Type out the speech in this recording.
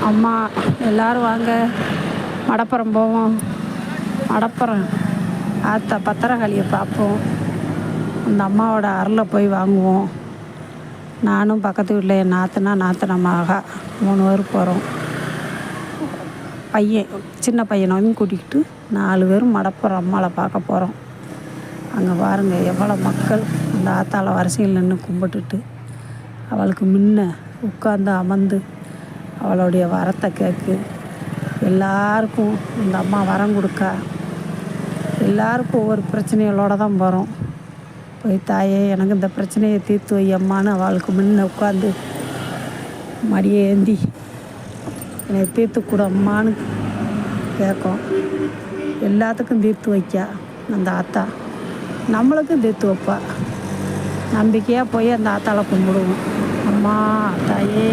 அம்மா எல்லோரும் வாங்க, மடப்புறம் போவோம். மடப்புறம் ஆத்தா பத்திரகாளியை பார்ப்போம். அந்த அம்மாவோட அருளை போய் வாங்குவோம். நானும் பக்கத்து வீட்டில் என் நாத்தனா மகா 3 பேர் போகிறோம். பையன் சின்ன பையனையும் கூட்டிக்கிட்டு 4 பேரும் மடப்புறம் அம்மாவை பார்க்க போகிறோம். அங்கே பாருங்கள் எவ்வளோ மக்கள் அந்த ஆத்தாளை வரிசையில் நின்று கும்பிட்டுட்டு அவளுக்கு முன்ன உட்காந்து அமர்ந்து அவளுடைய வரத்தை கேட்கு. எல்லாருக்கும் இந்த அம்மா வரம் கொடுக்கா. எல்லாருக்கும் ஒவ்வொரு பிரச்சனைகளோடு தான் போகிறோம். போய் தாயே எனக்கு இந்த பிரச்சனையை தீர்த்து வை அம்மான்னு அவளுக்கு முன்ன உட்காந்து மடியை ஏந்தி என்னை தீர்த்து கூட அம்மான்னு கேட்கும். எல்லாத்துக்கும் தீர்த்து வைக்கா அந்த ஆத்தா, நம்மளுக்கும் தீர்த்து வைப்பா. நம்பிக்கையாக போய் அந்த ஆத்தாளை கும்பிடுவோம். அம்மா தாயே